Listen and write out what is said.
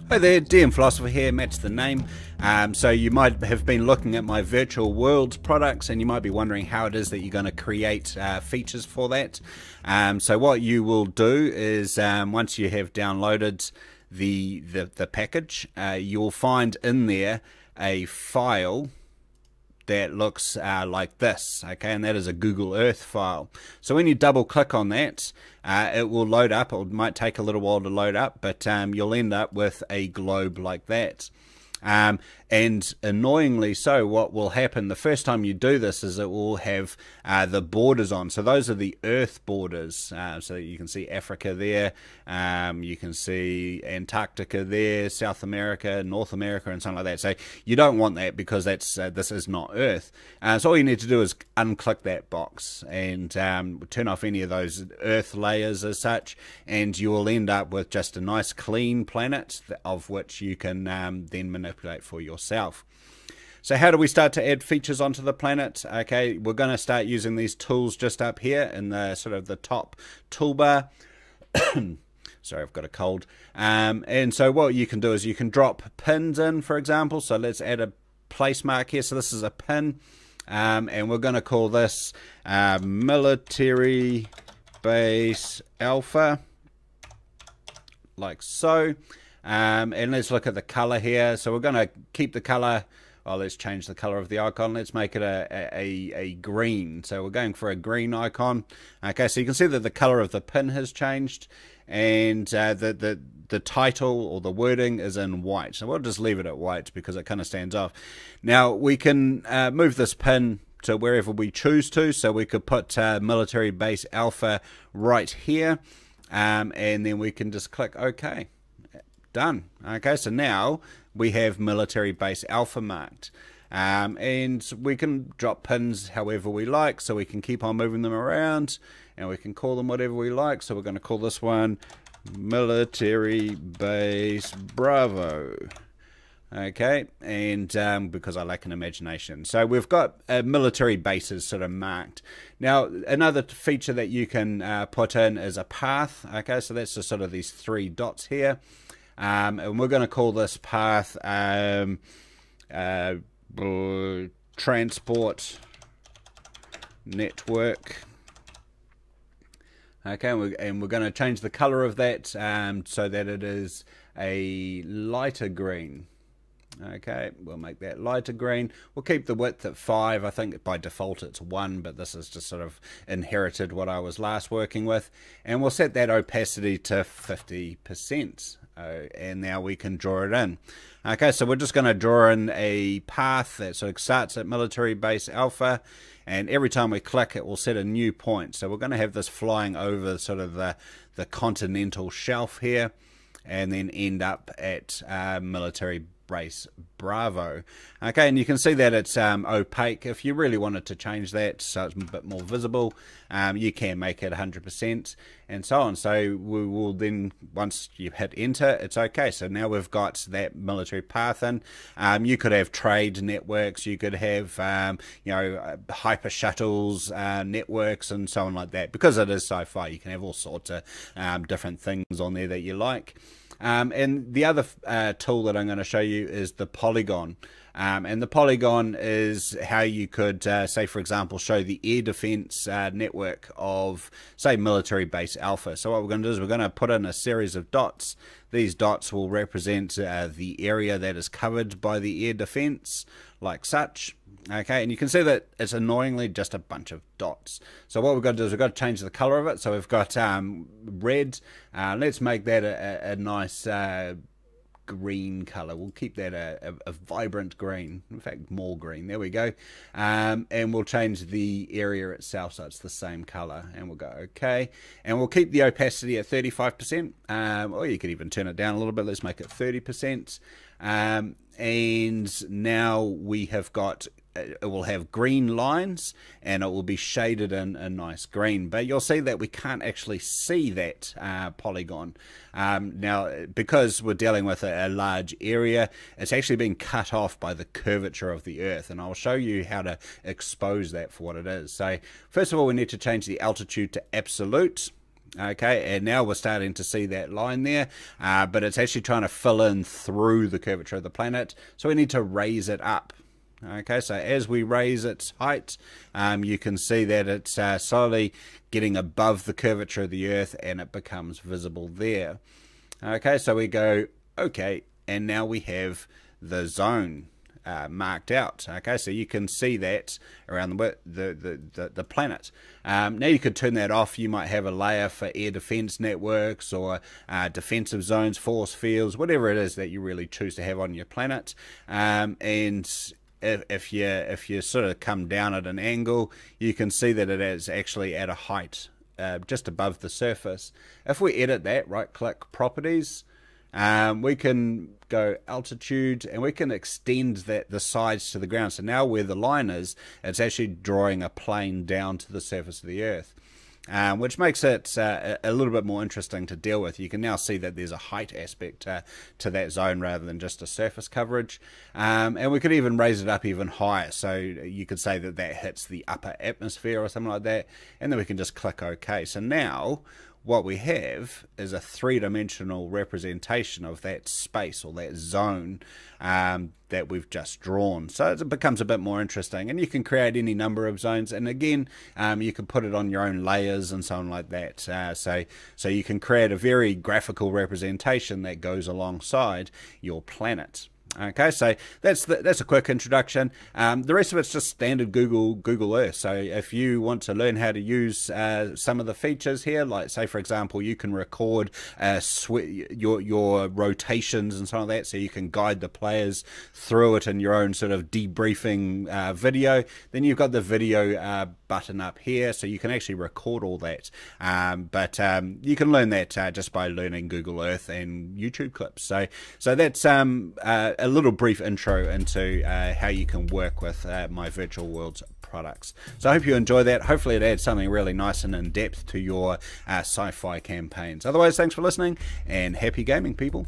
Hi there, DM Philosopher here, Matt's the name. So you might have been looking at my virtual world products and you might be wondering how it is that you're going to create features for that. So what you will do is once you have downloaded the package, you'll find in there a file that looks like this, okay, and that is a Google Earth file. So when you double click on that, it will load up. It might take a little while to load up, but you'll end up with a globe like that. And annoyingly so, what will happen the first time you do this is it will have the borders on. So those are the Earth borders. So you can see Africa there, you can see Antarctica there, South America, North America, and something like that. So you don't want that because that's this is not Earth. So all you need to do is unclick that box and turn off any of those Earth layers as such, and you will end up with just a nice clean planet of which you can then manipulate for yourself. So how do we start to add features onto the planet? Okay, we're going to start using these tools just up here in the sort of the top toolbar. Sorry, I've got a cold. And so what you can do is you can drop pins in, for example. So let's add a place mark here. So this is a pin, and we're going to call this military base alpha, like so. And let's look at the color here. So we're going to keep the color. Well, let's change the color of the icon. Let's make it a green. So we're going for a green icon. Okay, so you can see that the color of the pin has changed, and the title or the wording is in white. So we'll just leave it at white because it kind of stands off. Now we can move this pin to wherever we choose to. So we could put military base alpha right here, and then we can just click OK. Done. Okay, so now we have military base alpha marked, and we can drop pins however we like, so we can keep on moving them around, and we can call them whatever we like. So we're going to call this one military base Bravo. Okay, and because I lack an imagination. So we've got military bases sort of marked. Now another feature that you can put in is a path. Okay, so that's just sort of these three dots here. And we're going to call this path transport network. Okay, and we're going to change the color of that so that it is a lighter green. Okay, we'll make that lighter green. We'll keep the width at 5. I think by default it's 1, but this is just sort of inherited what I was last working with. And we'll set that opacity to 50%. And now we can draw it in. Okay, so we're just going to draw in a path that sort of starts at military base alpha, and every time we click it will set a new point. So we're going to have this flying over sort of the continental shelf here, and then end up at military base Bravo. Okay, and you can see that it's opaque. If you really wanted to change that so it's a bit more visible, you can make it 100% and so on. So we will then, once you hit enter, it's okay. So now we've got that military path in. You could have trade networks, you could have you know, hyper shuttles networks and so on like that. Because it is sci-fi, you can have all sorts of different things on there that you like. And the other tool that I'm going to show you is the Polygon. And the Polygon is how you could, say, for example, show the air defense network of, say, military base alpha. So what we're going to do is we're going to put in a series of dots. These dots will represent the area that is covered by the air defense, like such. Okay, and you can see that it's annoyingly just a bunch of dots. So what we've got to do is we've got to change the color of it. So we've got red. Let's make that a nice green color. We'll keep that a vibrant green. In fact, more green. There we go. And we'll change the area itself so it's the same color. And we'll go OK. And we'll keep the opacity at 35%. Or you could even turn it down a little bit. Let's make it 30%. And now we have got, it will have green lines and it will be shaded in a nice green, but you'll see that we can't actually see that polygon. Now, because we're dealing with a large area, it's actually been cut off by the curvature of the Earth, and I'll show you how to expose that for what it is. So first of all, we need to change the altitude to absolute. Okay, and now we're starting to see that line there, but it's actually trying to fill in through the curvature of the planet, so we need to raise it up. Okay, so as we raise its height, you can see that it's slowly getting above the curvature of the Earth, and it becomes visible there. Okay, so we go, okay, and now we have the zone marked out. Okay, so you can see that around the planet. Now you could turn that off. You might have a layer for air defense networks or defensive zones, force fields, whatever it is that you really choose to have on your planet. And if you sort of come down at an angle, you can see that it is actually at a height just above the surface. If we edit that, right click properties, we can go altitude, and we can extend the sides to the ground. So now where the line is, it's actually drawing a plane down to the surface of the Earth, which makes it a little bit more interesting to deal with. You can now see that there's a height aspect to that zone rather than just a surface coverage, and we could even raise it up even higher. So you could say that that hits the upper atmosphere or something like that, and then we can just click OK. So now what we have is a three-dimensional representation of that space or that zone that we've just drawn. So it becomes a bit more interesting, and you can create any number of zones, and again you can put it on your own layers and so on like that. So you can create a very graphical representation that goes alongside your planet. Okay, so that's a quick introduction. The rest of it's just standard Google Earth. So if you want to learn how to use some of the features here, like say for example, you can record your rotations and so on like that, so you can guide the players through it in your own sort of debriefing video. Then you've got the video button up here, so you can actually record all that. But you can learn that just by learning Google Earth and YouTube clips. So that's a little brief intro into how you can work with my Virtual Worlds products. So I hope you enjoy that. Hopefully it adds something really nice and in depth to your sci-fi campaigns. Otherwise, thanks for listening, and happy gaming, people.